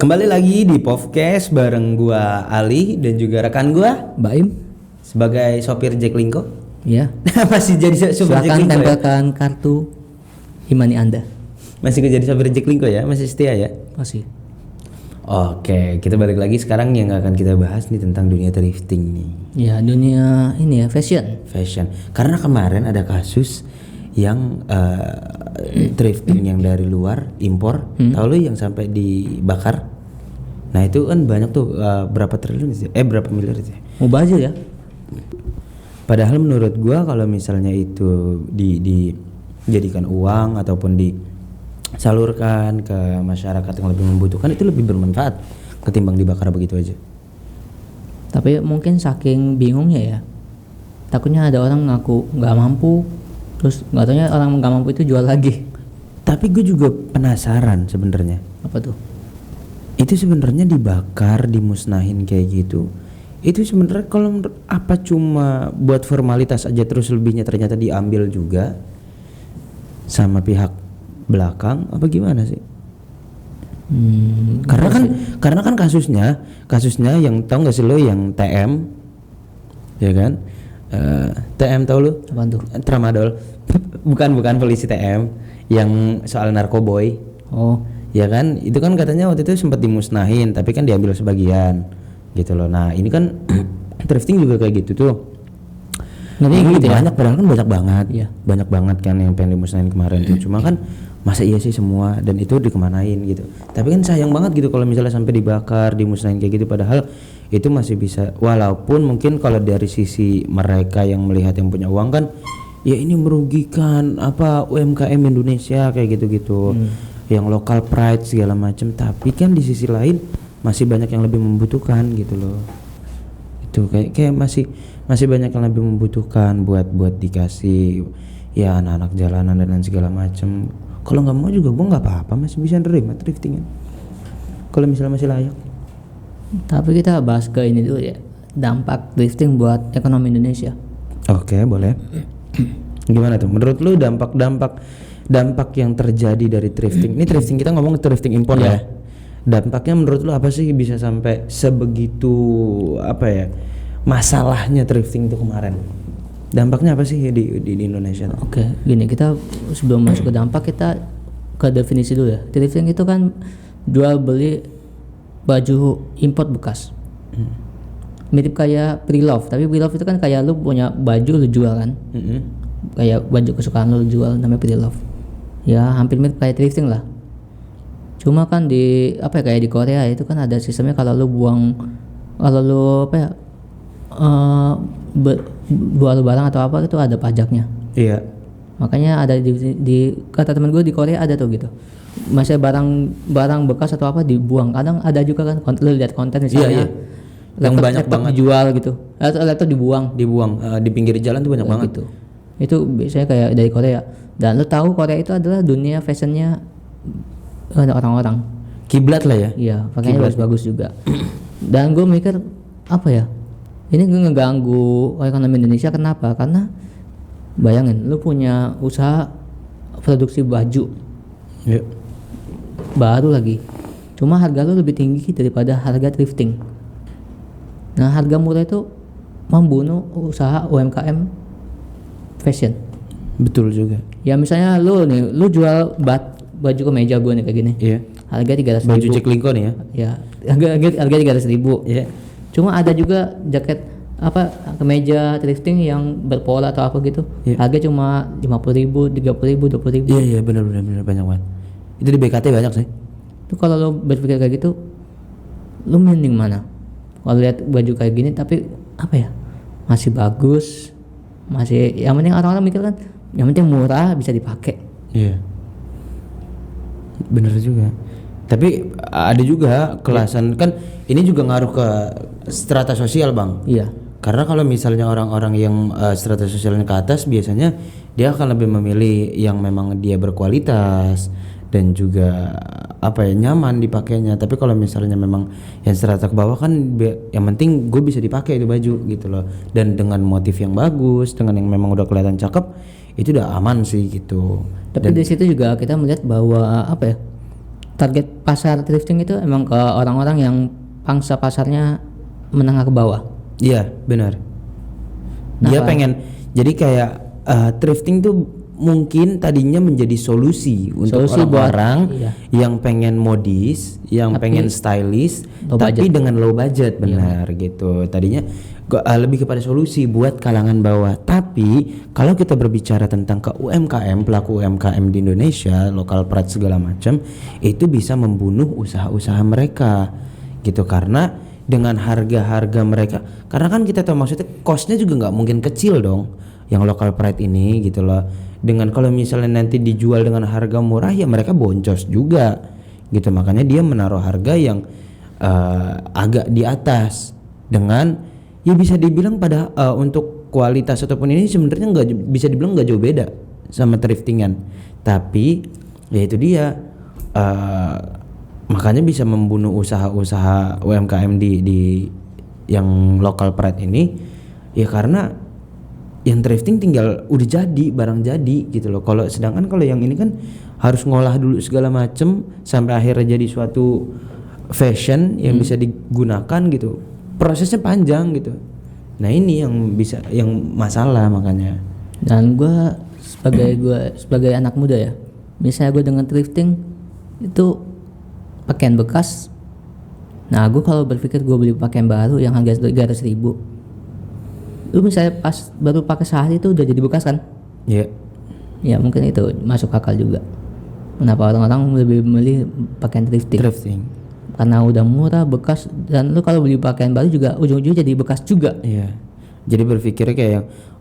Kembali lagi di podcast bareng gua Ali dan juga rekan gua Baim, sebagai sopir Jack Linko. ya. Masih jadi sopir Jack Silakan Linko ya? tempelkan kartu imani Anda. Masih jadi sopir Jack Linko ya? Masih setia ya? Masih. Oke, kita balik lagi sekarang yang akan kita bahas nih tentang dunia thrifting nih. Ya, dunia ini ya, fashion. Fashion. Karena kemarin ada kasus yang thrifting yang dari luar impor, tahu lu yang sampai dibakar. Nah itu kan banyak tuh, berapa triliun sih? Berapa miliar sih? Mubazir ya. Padahal menurut gua kalau misalnya itu dijadikan uang ataupun disalurkan ke masyarakat yang lebih membutuhkan, itu lebih bermanfaat ketimbang dibakar begitu aja. Tapi mungkin saking bingungnya ya, takutnya ada orang ngaku nggak mampu, terus nggak taunya orang nggak mampu itu jual lagi. Tapi gue juga penasaran sebenarnya. Apa tuh? Itu sebenarnya dibakar, dimusnahin kayak gitu. Itu sebenarnya kalau apa cuma buat formalitas aja terus lebihnya ternyata diambil juga sama pihak belakang apa gimana sih? Karena kan kasusnya yang tahu nggak sih lo yang TM, ya kan? TM tahu lo? Apaan tuh? Tramadol. bukan polisi TM yang soal narkoboy. Oh, Ya kan, itu kan katanya waktu itu sempat dimusnahin, tapi kan diambil sebagian, gitu loh. Nah ini kan thrifting juga kayak gitu tuh. nanti gitu ya. Banyak, padahal kan banyak banget, Iya. banyak banget kan yang pengen dimusnahin kemarin tuh. Cuma kan masa iya sih semua dan itu dikemanain gitu. Tapi kan sayang banget gitu kalau misalnya sampai dibakar, dimusnahin kayak gitu. Padahal itu masih bisa, walaupun mungkin kalau dari sisi mereka yang melihat yang punya uang kan, ya ini merugikan apa UMKM Indonesia kayak gitu-gitu. Yang lokal pride segala macam, tapi kan di sisi lain masih banyak yang lebih membutuhkan gitu loh. Itu kayak masih banyak yang lebih membutuhkan buat dikasih ya anak-anak jalanan dan lain segala macam. Kalau nggak mau juga gua nggak apa-apa, masih bisa nerima thrifting kalau misalnya masih layak. Tapi kita bahas ke ini dulu ya, dampak thrifting buat ekonomi Indonesia. Oke, boleh. Gimana tuh menurut lu dampak yang terjadi dari thrifting? Ini thrifting, kita ngomong thrifting impor ya. Dampaknya menurut lu apa sih bisa sampai sebegitu apa ya masalahnya thrifting itu kemarin? Dampaknya apa sih di Indonesia? Oke, gini, kita sebelum masuk ke dampak kita ke definisi dulu ya. Thrifting itu kan jual beli baju import bekas. Mirip kayak pre-love, tapi pre-love itu kan kayak lu punya baju lu jual kan. Kayak baju kesukaan lu jual, namanya pre-love. Ya hampir mirip kayak thrifting lah. Cuma kan di kayak di Korea itu kan ada sistemnya kalau lu jual barang atau apa itu ada pajaknya. Iya. Makanya ada di kata teman gue di Korea ada tuh gitu. Masih barang bekas atau apa dibuang. Kadang ada juga kan lu lihat konten misalnya. Iya. Yang banyak banget dijual gitu. Laptop dibuang di pinggir jalan tuh banyak banget. gitu. Itu biasanya kayak dari Korea. Dan lu tahu Korea itu adalah dunia fashionnya orang-orang. Kiblat lah ya. Iya, pakainya bagus-bagus juga. Dan gue mikir apa ya? Ini ngeganggu ekonomi Indonesia kenapa? Karena bayangin lu punya usaha produksi baju. Iya. Baru lagi. Cuma harga lu lebih tinggi daripada harga thrifting. Nah, harga murah itu membunuh usaha UMKM fashion. Betul juga. Ya misalnya lu jual baju kemeja gue nih kayak gini. Iya. Harga 300.000. Baju Jack Linko nih ya. Ya, harga 300.000. Iya. Cuma ada juga jaket kemeja thrifting yang berpola atau apa gitu. Iya. Harga cuma 50.000, 30.000, 20.000. Iya benar banyak banget. Itu di BKT banyak sih. Itu kalau lu berpikir kayak gitu, lu mending mana? Kalau lihat baju kayak gini tapi masih bagus, masih yang penting orang-orang mikir kan yang penting murah bisa dipakai. Iya. Bener juga. Tapi ada juga kelasan kan ini juga ngaruh ke strata sosial, Bang. Iya. Karena kalau misalnya orang-orang yang strata sosialnya ke atas biasanya dia akan lebih memilih yang memang dia berkualitas dan juga nyaman dipakainya. Tapi kalau misalnya memang yang strata ke bawah kan yang penting gue bisa dipakai itu baju gitu loh. Dan dengan motif yang bagus, dengan yang memang udah kelihatan cakep, itu udah aman sih gitu. Tapi di situ juga kita melihat bahwa target pasar thrifting itu emang ke orang-orang yang pangsa pasarnya menengah ke bawah. Iya, benar. Dia Kenapa? pengen jadi kayak thrifting tuh mungkin tadinya menjadi solusi untuk Solusi buat- orang-orang iya. yang pengen modis, yang Tapi pengen stylish, low tapi budget. dengan low budget, benar gitu. Tadinya lebih kepada solusi buat kalangan bawah. Tapi kalau kita berbicara tentang ke UMKM, pelaku UMKM di Indonesia, lokal pride segala macam, itu bisa membunuh usaha-usaha mereka gitu, karena dengan harga-harga mereka, karena kan kita tahu maksudnya costnya juga nggak mungkin kecil dong yang local pride ini gitu loh. Dengan kalau misalnya nanti dijual dengan harga murah ya mereka boncos juga gitu, makanya dia menaruh harga yang agak di atas dengan ya bisa dibilang pada untuk kualitas ataupun ini sebenarnya nggak bisa dibilang nggak jauh beda sama thriftingan, tapi ya itu dia makanya bisa membunuh usaha-usaha UMKM di yang local pride ini ya, karena yang thrifting tinggal udah jadi barang jadi gitu loh. Kalau sedangkan kalau yang ini kan harus ngolah dulu segala macem sampai akhirnya jadi suatu fashion yang bisa digunakan gitu, prosesnya panjang gitu. Nah ini yang masalah makanya. Dan gue sebagai anak muda ya, misalnya gue dengan thrifting itu pakaian bekas. Nah gue kalau berpikir gue beli pakaian baru yang harga 300.000, lu misalnya pas baru pakai sehari itu udah jadi bekas kan? Iya. Ya mungkin itu masuk akal juga. Kenapa orang-orang lebih memilih pakaian thrifting? Karena udah murah, bekas, dan lu kalau beli pakaian baru juga ujung-ujungnya jadi bekas juga. Iya. Jadi berpikirnya kayak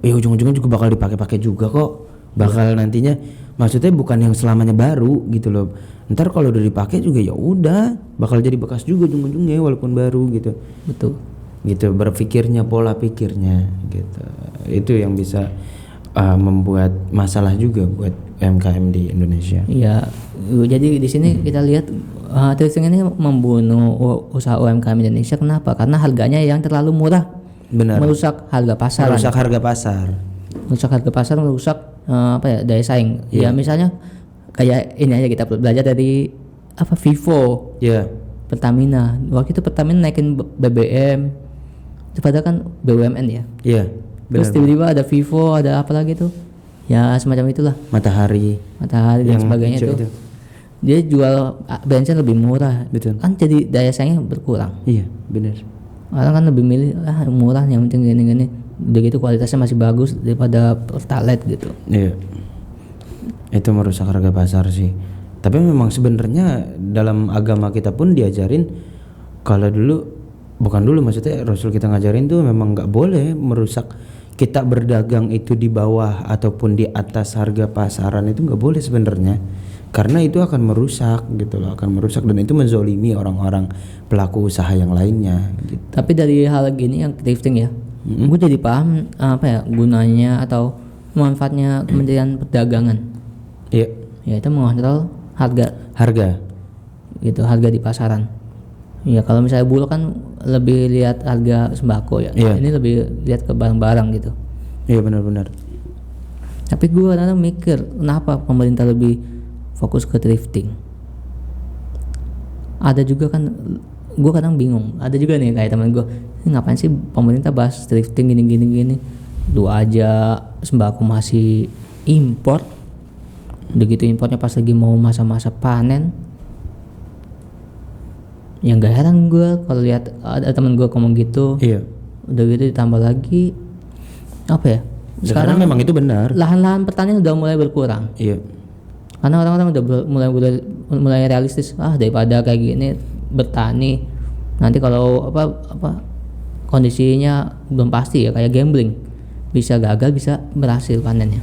yang ujung-ujungnya juga bakal dipakai-pakai juga kok. Bakal nantinya maksudnya bukan yang selamanya baru gitu loh. Ntar kalau udah dipakai juga ya udah bakal jadi bekas juga ujung-ujungnya walaupun baru gitu. Betul. Gitu berpikirnya, pola pikirnya gitu. Itu yang bisa membuat masalah juga buat UMKM di Indonesia. Iya. Jadi di sini kita lihat thrifting ini membunuh usaha UMKM Indonesia. Kenapa? Karena harganya yang terlalu murah. Benar. Merusak harga pasar. Merusak harga pasar. Merusak daya saing. Ya misalnya kayak ini aja, kita belajar dari Vivo, Iya. Pertamina. Waktu itu Pertamina naikin BBM. Itu padahal kan BUMN ya. Iya. Terus Benar. tiba-tiba ada Vivo, ada apa lagi tuh? Ya semacam itulah. Matahari Matahari dan yang sebagainya hijau tuh. itu. Dia jual bensin lebih murah. Betul. Kan jadi daya saingnya berkurang. Iya, benar. Orang kan lebih milih murah, yang penting gini-gini. Udah gitu kualitasnya masih bagus daripada Pertalite gitu. Iya. Itu merusak harga pasar sih. Tapi memang sebenarnya dalam agama kita pun diajarin kalau maksudnya Rasul kita ngajarin tuh memang nggak boleh merusak. Kita berdagang itu di bawah ataupun di atas harga pasaran itu nggak boleh sebenarnya, karena itu akan merusak gitu loh, akan merusak dan itu menzolimi orang-orang pelaku usaha yang lainnya gitu. Tapi dari hal gini yang thrifting ya, gue jadi paham gunanya atau manfaatnya Kementerian Perdagangan. Iya. Ya itu mengontrol harga gitu, harga di pasaran. Ya kalau misalnya Bulog kan lebih lihat harga sembako ya. Iya. Ini lebih lihat ke barang-barang gitu. Iya benar-benar. Tapi gue kadang mikir kenapa pemerintah lebih fokus ke thrifting. Ada juga kan, gue kadang bingung. Ada juga nih kayak teman gue, ini ngapain sih pemerintah bahas thrifting gini. Lu aja sembako masih impor. Udah gitu impornya pas lagi mau masa-masa panen. Yang gak heran gue kalau lihat ada temen gue ngomong gitu. Iya. Udah gitu ditambah lagi Sekarang memang itu benar. lahan-lahan pertanian udah mulai berkurang. Iya. Karena orang-orang udah mulai realistis, daripada kayak gini bertani nanti kalau kondisinya belum pasti ya, kayak gambling, bisa gagal bisa berhasil panennya.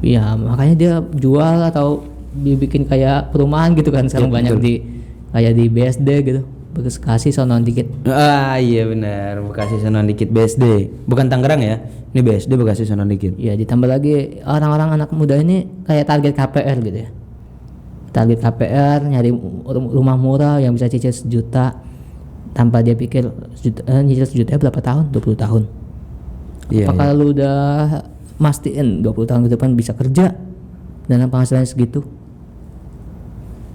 Ya makanya dia jual atau dibikin kayak perumahan gitu kan sekarang Ya, banyak betul. kayak di BSD gitu, Bekasi sono dikit. Iya benar, Bekasi sono dikit BSD. Bukan Tangerang ya. Ini BSD Bekasi sono dikit. Ya ditambah lagi orang-orang anak muda ini kayak target KPR gitu ya. Target KPR nyari rumah murah yang bisa cicil 1 juta tanpa dia pikir nyicil 1 juta berapa tahun? 20 tahun. Iya. Apakah lu udah mastiin 20 tahun ke depan bisa kerja dengan penghasilan segitu?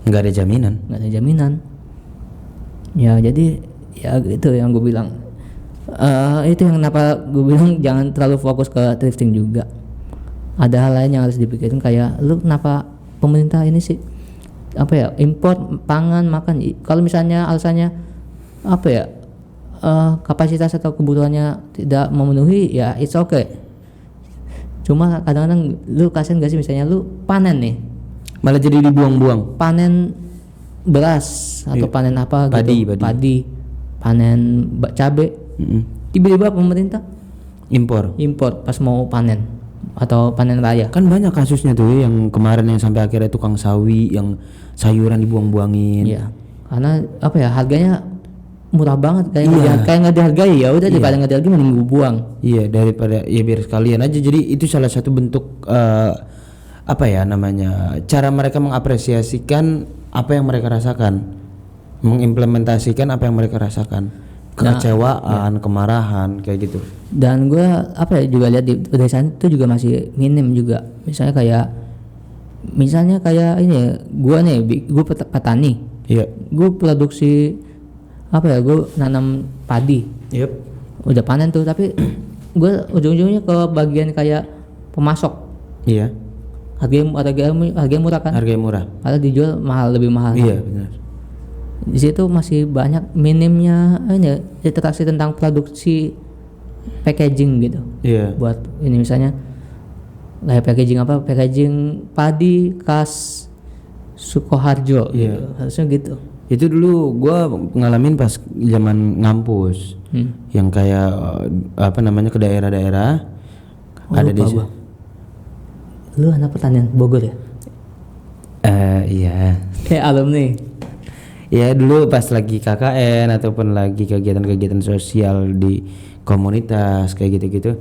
nggak ada jaminan. nggak ada jaminan. Ya jadi ya itu yang gue bilang. Itu yang kenapa gue bilang jangan terlalu fokus ke thrifting juga. Ada hal lain yang harus dipikirin, kayak lu kenapa pemerintah ini sih apa ya import pangan makan. Kalau misalnya alasannya apa ya kapasitas atau kebutuhannya tidak memenuhi, ya it's okay. Cuma kadang-kadang lu kasihan gak sih misalnya lu panen nih Malah jadi dibuang-buang. panen beras atau Iya. panen apa gitu, padi, panen cabe, tiba-tiba pemerintah Impor. impor pas mau panen atau panen raya. Kan banyak kasusnya tuh yang kemarin yang sampai akhirnya tukang sawi yang sayuran dibuang-buangin. Iya, karena apa ya harganya murah banget, kayak Iya. kayak nggak dihargai, ya udah daripada nggak dihargai mending gue buang. Iya, daripada ya biar sekalian aja. Jadi itu salah satu bentuk apa ya namanya, cara mereka mengapresiasikan apa yang mereka rasakan, mengimplementasikan apa yang mereka rasakan, kekecewaan, kemarahan kayak gitu. Dan gue apa ya juga lihat di pedesaan itu juga masih minim juga. Misalnya kayak ini, gue nih gue petani, Iya. gue produksi apa ya, gue nanam padi, Yep. udah panen tuh, tapi gue ujung-ujungnya ke bagian kayak pemasok. Iya. Harganya murah kan, Harganya murah. padahal dijual lebih mahal. Iya benar. Di situ masih banyak minimnya ini literasi tentang produksi packaging gitu. Iya. Buat ini misalnya kayak packaging padi khas Sukoharjo Iya. gitu. Harusnya gitu. Itu dulu gua ngalamin pas zaman ngampus. Yang kayak apa namanya ke daerah-daerah ada di Lupa gua. Lu anak pertanian Bogor ya? iya. Kayak alumni. Ya dulu pas lagi KKN ataupun lagi kegiatan-kegiatan sosial di komunitas kayak gitu-gitu.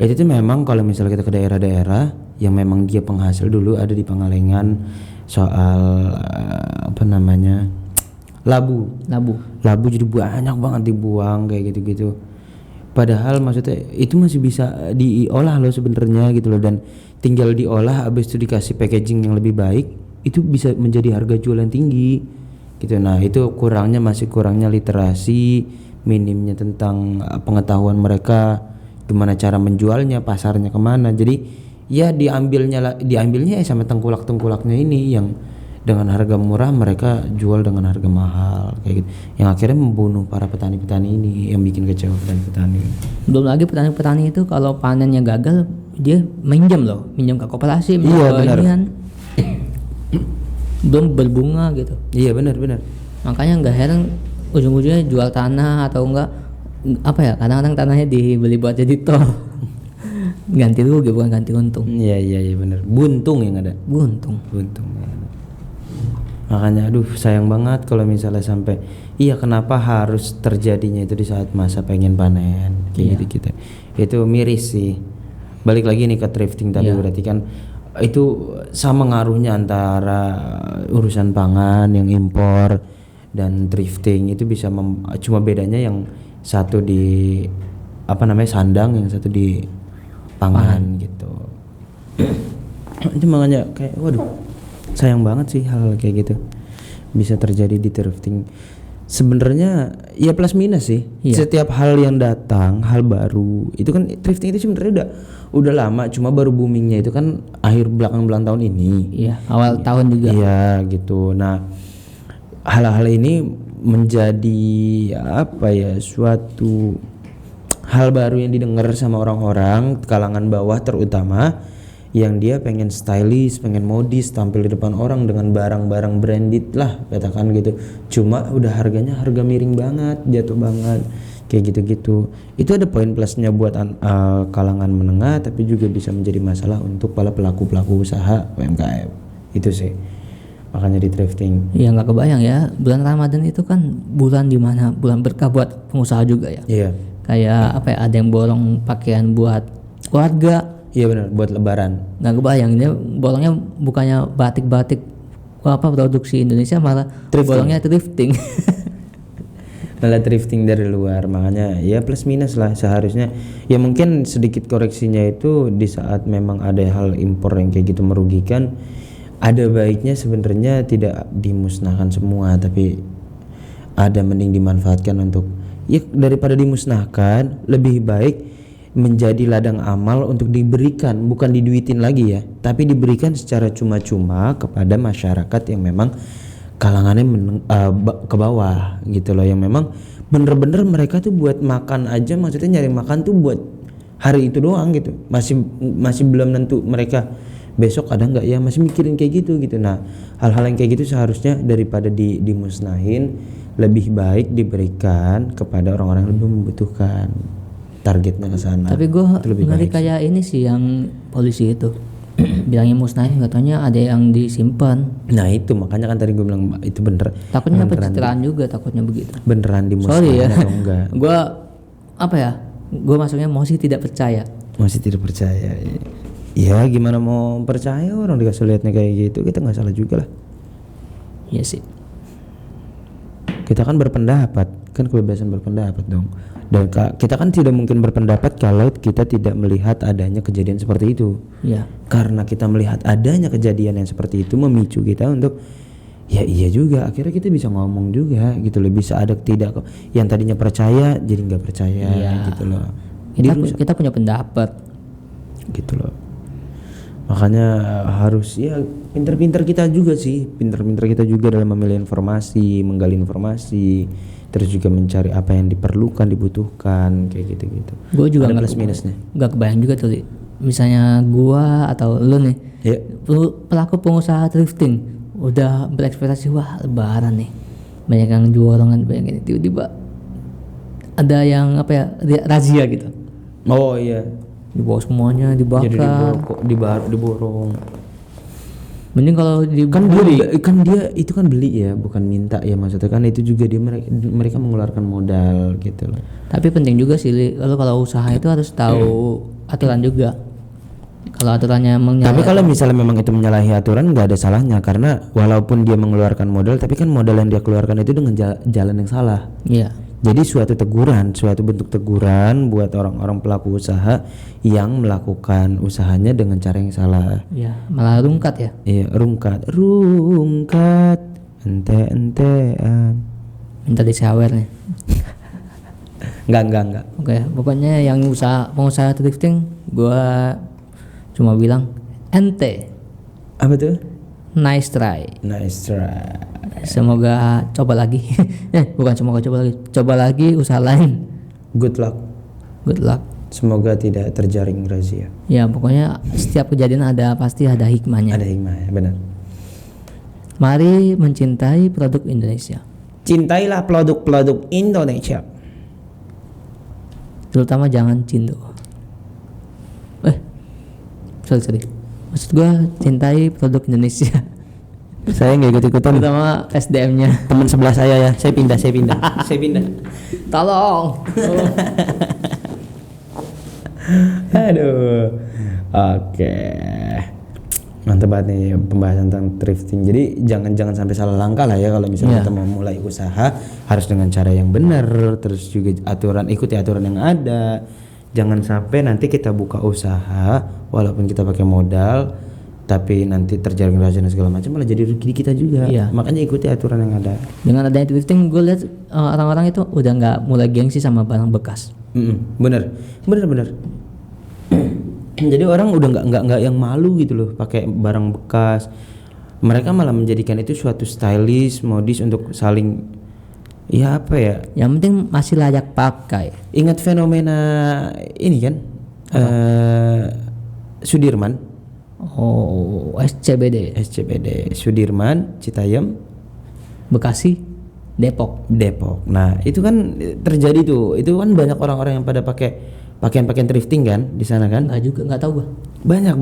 Itu tuh memang kalau misalnya kita ke daerah-daerah yang memang dia penghasil, dulu ada di Pangalengan soal apa namanya? Labu jadi banyak banget dibuang kayak gitu-gitu. Padahal maksudnya itu masih bisa diolah loh sebenarnya gitu loh, dan tinggal diolah habis itu dikasih packaging yang lebih baik, itu bisa menjadi harga jual yang tinggi gitu. Nah itu masih kurangnya literasi, minimnya tentang pengetahuan mereka gimana cara menjualnya, pasarnya kemana. Jadi ya diambilnya ya sama tengkulak-tengkulaknya ini yang dengan harga murah mereka jual dengan harga mahal kayak gitu, yang akhirnya membunuh para petani-petani ini, yang bikin kecewa petani. Belum lagi petani-petani itu kalau panennya gagal dia minjem ke koperasi, Iya, benar. Belum berbunga gitu. Iya benar. Makanya nggak heran ujung-ujungnya jual tanah atau enggak apa ya, kadang-kadang tanahnya dibeli buat jadi tol. Ganti rugi bukan ganti untung. Iya benar. Buntung yang ada. Buntung. Makanya aduh sayang banget kalau misalnya sampai kenapa harus terjadinya itu di saat masa pengen panen kayak gitu. Itu miris sih. Balik lagi nih ke thrifting tadi, berarti kan itu sama ngaruhnya antara urusan pangan yang impor dan thrifting itu bisa cuma bedanya yang satu di apa namanya sandang, yang satu di pangan gitu. Itu makanya kayak waduh sayang banget sih hal kayak gitu bisa terjadi di thrifting. Sebenarnya ya plus minus sih. Setiap hal yang datang, hal baru itu kan, thrifting itu sebenarnya udah lama, cuma baru boomingnya itu kan akhir belakang tahun ini. Iya, awal tahun juga. Iya gitu. Nah hal-hal ini menjadi apa ya, suatu hal baru yang didengar sama orang-orang kalangan bawah terutama, yang dia pengen stylish, pengen modis, tampil di depan orang dengan barang-barang branded lah katakan gitu. Cuma udah harganya harga miring banget, jatuh banget kayak gitu-gitu. Itu ada poin plusnya buat kalangan menengah, tapi juga bisa menjadi masalah untuk para pelaku-pelaku usaha UMKM. Itu sih makanya di thrifting. Ya nggak kebayang ya, bulan Ramadan itu kan bulan dimana bulan berkah buat pengusaha juga ya. Iya. Kayak apa ya, ada yang borong pakaian buat keluarga. Iya benar, buat lebaran. Nggak kebayang dia borongnya bukannya batik-batik apa produksi Indonesia, malah borongnya thrifting. Malah thrifting dari luar. Makanya ya plus minus lah seharusnya. Ya mungkin sedikit koreksinya itu di saat memang ada hal impor yang kayak gitu merugikan, ada baiknya sebenarnya tidak dimusnahkan semua, tapi ada mending dimanfaatkan untuk ya daripada dimusnahkan lebih baik menjadi ladang amal untuk diberikan, bukan diduitin lagi ya, tapi diberikan secara cuma-cuma kepada masyarakat yang memang kalangannya ke bawah gitu loh, yang memang bener-bener mereka tuh buat makan aja, maksudnya nyari makan tuh buat hari itu doang gitu, masih belum tentu mereka besok ada nggak ya, masih mikirin kayak gitu. Nah, hal-hal yang kayak gitu seharusnya daripada dimusnahin lebih baik diberikan kepada orang-orang yang lebih membutuhkan, targetnya ke sana. Tapi gue ngeri kayak ini sih yang polisi itu bilangnya musnahin, katanya ada yang disimpan. Nah itu makanya kan tadi gue bilang itu bener, takutnya pencitraan juga, takutnya begitu. Beneran dimusnahin. Sorry ya, atau enggak? Gue apa ya, gue maksudnya masih tidak percaya. Ya gimana mau percaya, orang dikasih lihatnya kayak gitu, kita nggak salah juga lah. Iya sih. Kita kan berpendapat, kan kebebasan berpendapat dong. Dan kita kan tidak mungkin berpendapat kalau kita tidak melihat adanya kejadian seperti itu. Iya. Karena kita melihat adanya kejadian yang seperti itu memicu kita untuk ya iya juga, akhirnya kita bisa ngomong juga gitu loh, bisa ada tidak yang tadinya percaya jadi nggak percaya gitu loh. Kita punya pendapat gitu loh. Makanya harus ya pinter-pinter kita juga dalam memilih informasi, menggali informasi, terus juga mencari apa yang diperlukan, dibutuhkan, kayak gitu-gitu. Gue juga ada plus minusnya. Gak kebayang juga tuh, misalnya gua atau lu nih, pelaku pengusaha thrifting udah berekspektasi wah lebaran nih, banyak yang jualan, banyak yang tiba-tiba ada yang apa ya, razia gitu. Oh iya. Dibawa semuanya, dibakar. Jadi diborong. Mending kalau dia itu kan beli ya, bukan minta ya, maksudnya kan itu juga mereka mengeluarkan modal gitu loh. Tapi penting juga sih, kalau usaha itu harus tahu aturan juga. Kalau aturannya tapi kalau misalnya memang itu menyalahi aturan nggak ada salahnya, karena walaupun dia mengeluarkan modal, tapi kan modal yang dia keluarkan itu dengan jalan yang salah. Iya. Jadi suatu bentuk teguran buat orang-orang pelaku usaha yang melakukan usahanya dengan cara yang salah. Iya, malah rungkat ya. Iya, rungkat, ente-entean. Minta disawer nih. Enggak. Oke, pokoknya yang pengusaha thrifting, gua cuma bilang ente. Apa tuh? Nice try. Semoga coba lagi. Bukan semoga coba lagi usaha lain. Good luck. Semoga tidak terjaring razia. Ya pokoknya setiap kejadian pasti ada hikmahnya. Ada hikmahnya, benar. Mari mencintai produk Indonesia. Cintailah produk-produk Indonesia. Terutama jangan cindo. Sorry. Maksud gue cintai produk Indonesia. Saya nggak ikut-ikutan. Terutama SDM-nya. Teman sebelah saya ya. Saya pindah. Tolong. Aduh. Oke. Mantap banget nih pembahasan tentang thrifting. Jadi jangan sampai salah langkah lah ya, kalau misalnya kita mau mulai usaha harus dengan cara yang benar, terus juga ikuti aturan yang ada. Jangan sampai nanti kita buka usaha walaupun kita pakai modal tapi nanti terjaring razia dan segala macam, malah jadi rugi kita juga. Makanya ikuti aturan yang ada. Dengan adanya thrifting, gue lihat orang-orang itu udah nggak mulai gengsi sama barang bekas. Bener. Jadi orang udah nggak yang malu gitu loh pakai barang bekas. Mereka malah menjadikan itu suatu stylish, modis untuk saling ya apa ya, yang penting masih layak pakai. Ingat fenomena ini kan Sudirman. Oh, SCBD Sudirman, Citayam, Bekasi, Depok. Nah itu kan terjadi tuh, itu kan banyak orang-orang yang pada pakai pakaian thrifting kan di sana kan? Nggak tahu gua. Banyak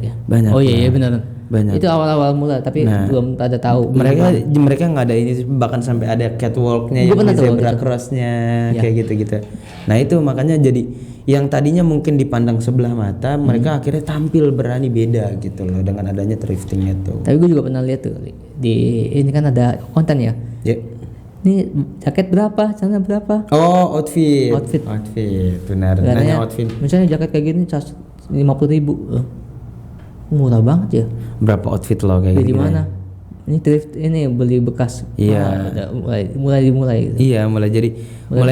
ya. Banyak. Oh iya benar. Banyak. Itu awal-awal mula, tapi belum ada tahu. Mereka nggak ada ini, bahkan sampai ada catwalknya yang zebra crossnya kayak gitu. Nah itu makanya jadi yang tadinya mungkin dipandang sebelah mata, mereka akhirnya tampil berani beda gitu loh dengan adanya thrifting itu. Tapi gue juga pernah lihat tuh di ini kan ada konten ya. Ini jaket berapa, celana berapa? Oh outfit. Benar. Nanya outfit. Misalnya jaket kayak gini 50.000. murah banget ya. Berapa outfit lo kayak Beli gitu? di mana? Ini thrift, ini beli bekas. Iya. Udah mulai gitu. Iya, mulai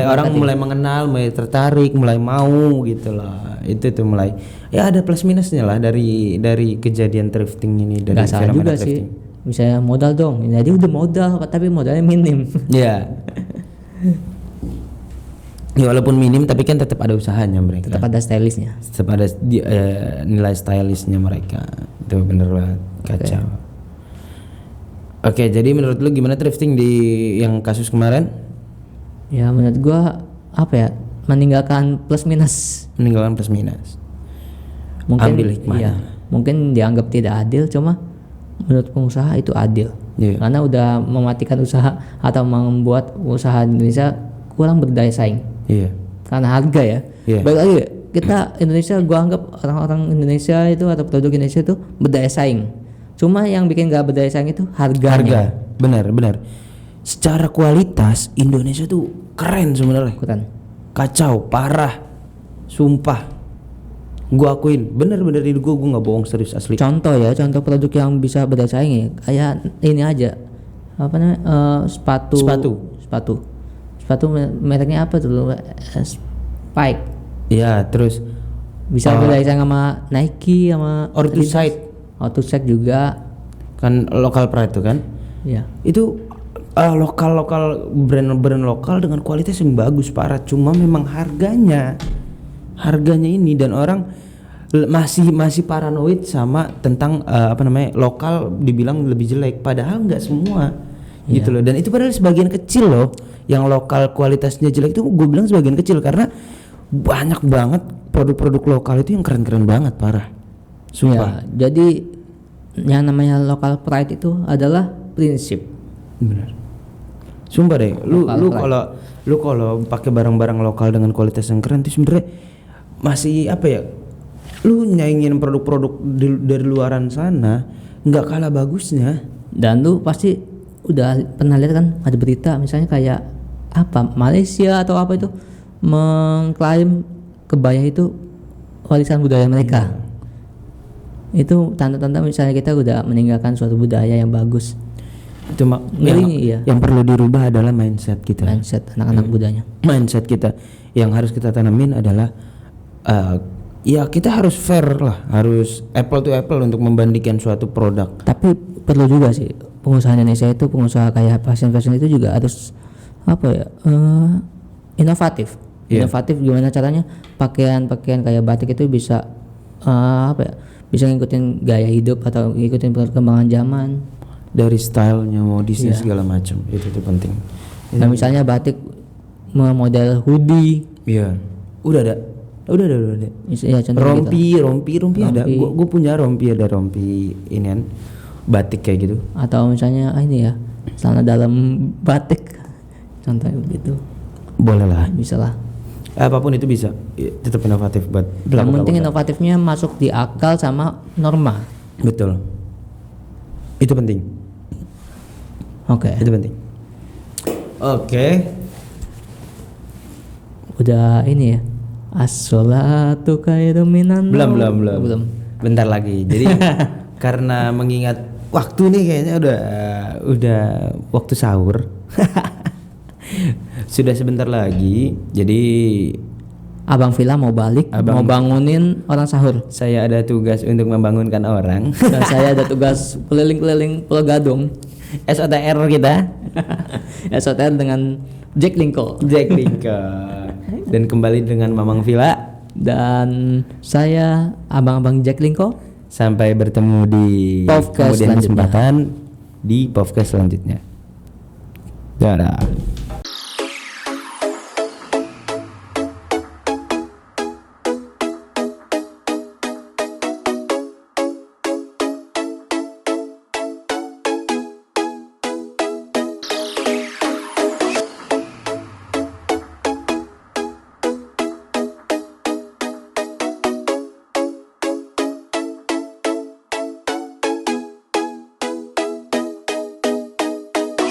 orang mulai mengenal, mulai tertarik, mulai mau gitu lah. Itu tuh mulai ya ada plus minusnya lah dari kejadian thrifting ini, dari Gak salah fenomena juga sih. thrifting. Misalnya modal dong. Jadi udah modal tapi modalnya minim. Iya. Ya walaupun minim tapi kan tetap ada usahanya mereka. Tetap ada stylistnya. Tetap ada nilai stylishnya mereka. Itu bener banget kacau. Oke, jadi menurut lu gimana thrifting di yang kasus kemarin? Ya menurut gua apa ya, meninggalkan plus minus. Meninggalkan plus minus. Mungkin Ambil hikmahnya. iya, mungkin dianggap tidak adil, cuma menurut pengusaha itu adil. Iya. Karena udah mematikan usaha atau membuat usaha Indonesia kurang berdaya saing. Iya. Karena harga ya. Iya. Baik lagi kita Indonesia, gua anggap orang-orang Indonesia itu atau produk Indonesia itu berdaya saing. Cuma yang bikin gak berdaya saing itu harganya. Benar. Secara kualitas Indonesia tuh keren sebenarnya. Kurang. Kacau, parah. Sumpah. Gua akuin, bener-bener ini gua nggak bohong, serius asli. Contoh produk yang bisa berdaya saing ya, kayak ini aja. Apa namanya? Sepatu mereknya apa tuh? Spike. Iya, terus Bisa berdaya saing sama Nike sama Orthosite juga. kan lokal pride tuh kan. Ya. Itu lokal brand lokal dengan kualitas yang bagus parah, cuma memang harganya ini, dan orang masih paranoid sama tentang lokal dibilang lebih jelek, padahal nggak semua gitu loh. Dan itu padahal sebagian kecil loh yang lokal kualitasnya jelek, itu gue bilang sebagian kecil, karena banyak banget produk-produk lokal itu yang keren-keren banget parah. Sumpah. Ya, jadi yang namanya local pride itu adalah prinsip. Benar. Sumpah deh, lu kalau pakai barang-barang lokal dengan kualitas yang keren itu sebenarnya masih apa ya? Lu nyaingin produk-produk dari luaran sana nggak kalah bagusnya. Dan lu pasti udah pernah lihat kan, ada berita misalnya kayak apa, Malaysia atau apa itu mengklaim kebaya itu warisan budaya mereka. Itu tanda-tanda misalnya kita udah meninggalkan suatu budaya yang bagus. Itu yang perlu dirubah adalah mindset kita. Mindset anak-anak budaya. Mindset kita yang harus kita tanamin adalah ya kita harus fair lah, harus apple to apple untuk membandingkan suatu produk. Tapi perlu juga sih pengusaha Indonesia itu, pengusaha kayak fashion itu juga harus apa ya, inovatif. Inovatif gimana caranya pakaian kayak batik itu bisa bisa ngikutin gaya hidup atau ngikutin perkembangan zaman, dari stylenya, modisnya segala macam. Itu tuh penting. Nah, misalnya batik model hoodie. Iya. Udah. Ya, rompi ada. Gue punya rompi inian batik kayak gitu. Atau misalnya ini ya, celana dalam batik. Contohnya begitu. Boleh lah. Bisa lah. Apapun itu bisa, tetap inovatif buat. Yang penting inovatifnya masuk di akal sama norma. Betul. Itu penting. Oke. Itu penting. Oke. Udah ini ya. As-sholatu khairum minan naum. Belum. Bentar lagi. Jadi karena mengingat waktu nih kayaknya udah waktu sahur. Sudah sebentar lagi. Jadi Abang Villa mau balik, mau bangunin orang sahur. Saya ada tugas untuk membangunkan orang. Dan saya ada tugas keliling-keliling Pulau Gadung. SOTR kita. SOTR dengan Jack Linko. Dan kembali dengan Mamang Villa dan saya abang-abang Jack Linko. Sampai bertemu di podcast kemudian kesempatan di podcast selanjutnya. Dadah.